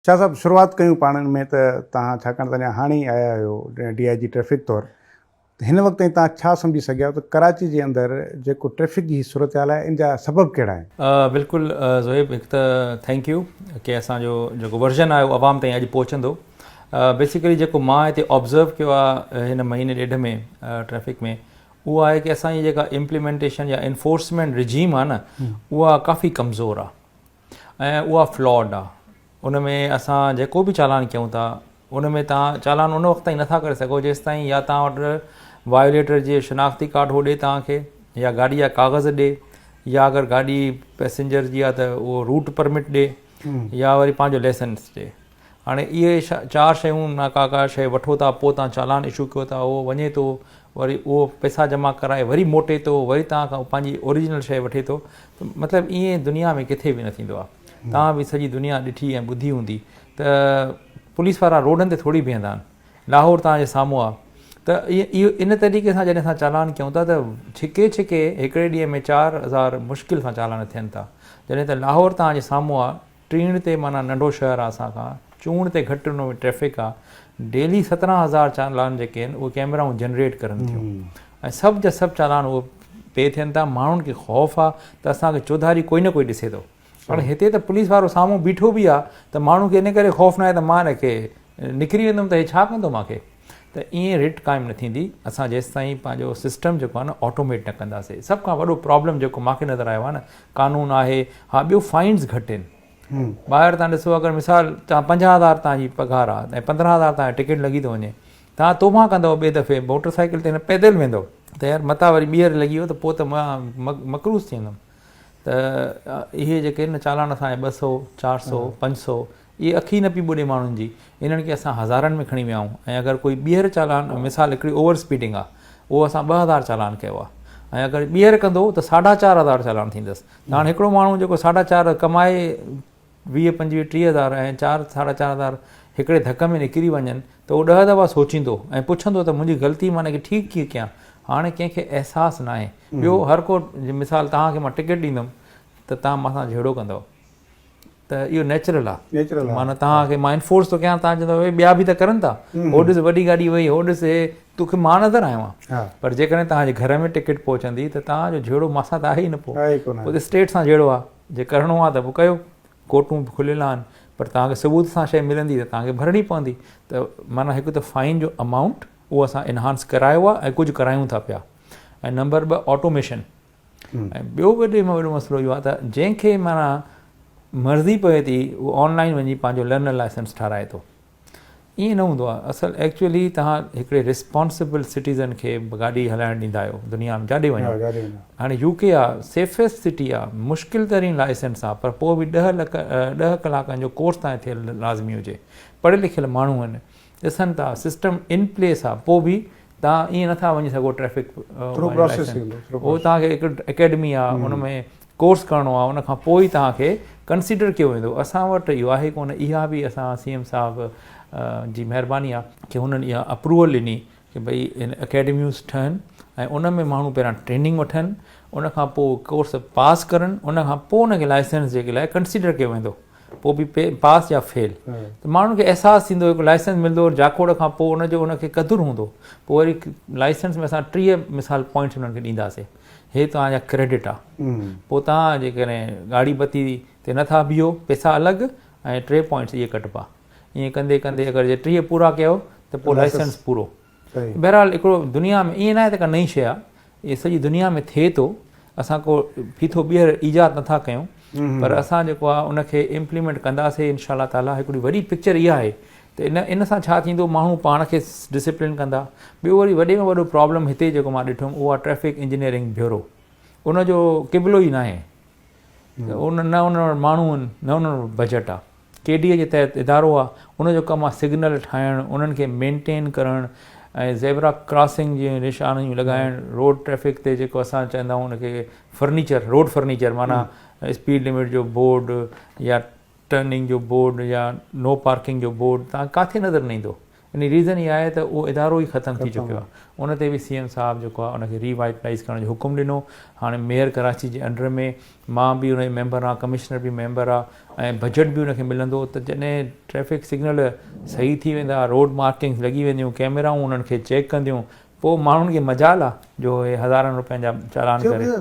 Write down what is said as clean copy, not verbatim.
छा साहब शुरूआत कयूं पाणनि में त तव्हां छाकाणि त अञा हाणे ई आया आहियो DIG ट्रैफ़िक तौरु त हिन वक़्त ताईं तव्हां छा सम्झी सघिया त कराची जे अंदरि जेको ट्रैफ़िक जी सूरत हाल आहे इन जा सबब कहिड़ा आहिनि? बिल्कुलु ज़ोएब, हिकु त थैंक यू की असांजो जेको वर्जन आहे उहो अवाम ताईं अॼु पहुचंदो। बेसिकली जेको मां हिते ऑब्ज़र्व कयो आहे हिन महीने ॾेढ में ट्रैफ़िक में, उहो आहे की असांजी जेका इम्प्लीमेंटेशन या इन्फोर्समेंट रिजीम आहे न, उहा काफ़ी कमज़ोर आहे ऐं उहा फ्लॉड आहे। उन में असां जेको बि चालान कयूं था उन में तव्हां चालान उन वक़्त ताईं नथा करे सघो जेसि ताईं या तव्हां वटि वायोलेटर जी शिनाख़्ती कार्ड हो ॾिए तव्हांखे, या गाॾी जा कागज़ ॾिए, या अगरि गाॾी पैसेंजर जी आहे त उहो रूट परमिट ॾिए, या वरी पंहिंजो लाइसेंस ॾिए। हाणे इहे चारि शयूं ना का शइ वठो था, पोइ तव्हां चालान इशू कयो था, उहो वञे थो वरी उहो पैसा जमा कराए वरी मोटे थो, वरी तव्हां खां पंहिंजी ओरिजिनल शइ वठे थो। त मतिलबु ईअं दुनिया में किथे बि न थींदो आहे। तव्हां बि सॼी दुनिया ॾिठी ऐं ॿुधी हूंदी त पुलिस वारा रोडनि ते थोरी बीहंदा आहिनि, लाहौर तव्हांजे साम्हूं आहे। त इहो इन तरीक़े सां जॾहिं असां चालान कयूं था त छिके हिकिड़े ॾींहं में 4000 मुश्किल सां चालान थियनि था, जॾहिं त लाहौर तव्हांजे साम्हूं आहे, टीण ते माना नंढो शहर आहे असांखां, चूंड ते घटि हुन में ट्रैफ़िक आहे, डेली 17000 चालान जेके आहिनि उहे कैमराऊं जनरेट करनि थियूं ऐं सभु जा सभु चालान उहे पे थियनि था। माण्हुनि खे ख़ौफ़ आहे त असांखे चौधारी कोई न कोई ॾिसे थो। हाणे हिते त पुलिस वारो साम्हूं बीठो बि आहे त माण्हू खे इन करे ख़ौफ़ न आहे त मां हिनखे निकिरी वेंदुमि त हे छा कंदो मूंखे। त ईअं रिट क़ाइमु न थींदी असां जेसि ताईं पंहिंजो सिस्टम जेको आहे न ऑटोमेट न कंदासीं। सभ खां वॾो प्रॉब्लम जेको मूंखे नज़र आयो आहे न, क़ानून आहे, हा ॿियो फाइन्स घटि आहिनि। ॿाहिरि तव्हां ॾिसो, अगरि मिसाल तव्हां 50000 तव्हांजी पघार आहे ऐं 15000 तव्हांजो टिकट लॻी थो वञे, तव्हां तोबा कंदव ॿिए दफ़े मोटरसाइकिल ते न पैदल वेंदव त यार मथां वरी ॿीहर लॻी वियो त पोइ त मां मकरूज़ थी वेंदुमि। त इहे जेके न चालान असांजे 200, 400, 500 इहे अखी न पई ॿुॾे माण्हुनि जी, इन्हनि खे असां हज़ारनि में खणी विया आहियूं। ऐं अगरि कोई ॿीहर चालान, मिसाल हिकिड़ी ओवर स्पीडिंग आहे, उहो असां 2000 चालान कयो आहे, ऐं अगरि ॿीहर कंदो त 4500 चालान थींदसि। त हाणे हिकिड़ो माण्हू जेको 4.5 कमाए 20, 25, 30,000 ऐं 4.5 हिकिड़े धक में निकिरी वञनि त उहो 10 दफ़ा सोचींदो ऐं पुछंदो त मुंहिंजी ग़लती मां हिनखे ठीकु कीअं कयां। हाणे कंहिंखे अहसासु न आहे। ॿियो हर को मिसाल तव्हांखे मां टिकट ॾींदुमि त तव्हां मूंसां जहिड़ो कंदव, त इहो नेचुरल आहे। माना तव्हांखे मां इन्फोर्स थो कयां, तव्हां चवंदव ॿिया बि त करनि था, हो ॾिस वॾी गाॾी वई, हो ॾिस हे, तोखे मां नज़र आयो आहियां। पर जेकॾहिं तव्हांजे घर में टिकट पहुचंदी त तव्हांजो जहिड़ो मासां त आहे ई न। पोइ त स्टेट सां जहिड़ो आहे, जे करिणो आहे त पोइ कयो, कोर्टूं बि खुलियल आहिनि, पर तव्हांखे सबूत सां शइ मिलंदी त तव्हांखे भरणी पवंदी। त माना हिकु त फाइन जो अमाउंट उहो असां इनहांस करायो आहे ऐं कुझु करायूं था पिया। ऐं नंबर 2 ऑटोमेशन। ऐं ॿियो वॾो मसइलो इहो आहे त जंहिंखे माना मर्ज़ी पए थी उहो ऑनलाइन वञी पंहिंजो लर्नर लाइसेंस ठाराए थो। ईअं न हूंदो आहे। असुलु एक्चुअली तव्हां हिकिड़े रिस्पॉन्सिबल सिटीज़न खे गाॾी हलाइणु ॾींदा आहियो दुनिया में, जाॾे वञो। हाणे UK आहे, सेफेस्ट सिटी आहे, मुश्किल तरीन लाइसेंस आहे, पर पोइ बि 10 कलाकनि जो कोर्स तव्हां थियल लाज़मी हुजे। पढ़ियल लिखियल माण्हू आहिनि, ॾिसनि था, सिस्टम इन प्लेस आहे, पोइ बि तव्हां ईअं नथा वञी सघो। ट्रैफ़िक उहो तव्हांखे हिकु अकेडमी आहे, उन में कोर्स करिणो आहे, उनखां पोइ ई तव्हांखे कंसिडर कयो वेंदो। असां वटि इहो आहे कोन। इहा बि असां CM साहिब जी महिरबानी आहे की हुननि इहा अप्रूवल ॾिनी की भई इन अकेडमियूं ठहनि ऐं उन में माण्हू पहिरां ट्रेनिंग वठनि, उनखां पोइ कोर्स पास करनि, उनखां पोइ उनखे लाइसेंस जे लाइ कंसिडर कयो वेंदो, पोइ बि पास या फेल। त माण्हुनि खे अहसासु थींदो, हिकु लाइसेंस मिलंदो, जाखोड़ खां पोइ उनखे क़दुरु हूंदो। पोइ वरी लाइसेंस में असां 30 मिसाल पॉइंट्स उन्हनि खे ॾींदासीं, हे तव्हांजा क्रेडिट आहे। पोइ तव्हां जेकॾहिं गाड़ी बत्ती ते नथा बीहो, पैसा अलॻि ऐं 3 पॉइंट्स इहे कटिबा। ईअं कंदे कंदे अगरि जे 30 पूरा कयो त पोइ लाइसेंस पूरो। बहरहाल हिकिड़ो दुनिया में ईअं न आहे त का नई शइ आहे, इहे सॼी दुनिया में थिए थो। असां को फीथो ॿीहर ईजाद नथा कयूं, पर असां जेको आहे उनखे इम्प्लीमेंट कंदासीं इनशा ताला। हिकिड़ी वॾी पिक्चर इहा आहे त इन सां छा थींदो, माण्हू पाण खे डिसिप्लिन कंदा। ॿियो वरी वॾे में वॾो प्रॉब्लम हिते जेको मां ॾिठुमि उहो आहे ट्रैफ़िक इंजीनियरिंग ब्यूरो। उनजो क़िबिलो ई न आहे, न उन वटि माण्हू आहिनि, न उन वटि बजट आहे। KDA जे तहत इदारो आहे, उनजो कमु आहे सिग्नल ठाहिणु, उन्हनि खे मेंटेन करणु ऐं ज़ेबरा क्रॉसिंग जी निशानियूं लॻाइणु, रोड ट्रैफ़िक ते जेको असां चवंदा आहियूं उनखे फर्नीचर, रोड फर्नीचर, माना स्पीड लिमिट जो बोर्ड या टर्निंग जो बोर्ड या नो पार्किंग जो बोर्ड तव्हां किथे नज़र न ईंदो। इन रीज़न इहा आहे त उहो इदारो ई ख़तमु थी चुकियो आहे। उन ते बि CM साहिबु जेको आहे उनखे रिवाइटलाइज़ करण जो हुकुम ॾिनो। हाणे मेयर कराची जे अंडर में मां बि उन मेंबर आहियां, कमिश्नर बि मेंबर आहे, ऐं बजट बि उनखे मिलंदो। त जॾहिं ट्रैफ़िक सिग्नल सही थी वेंदा, रोड मार्किंग्स लॻी वेंदियूं, कैमराऊं उन्हनि खे चेक कंदियूं, पोइ माण्हुनि खे मजाल आहे जो हे हज़ारनि रुपयनि जा चालान करे।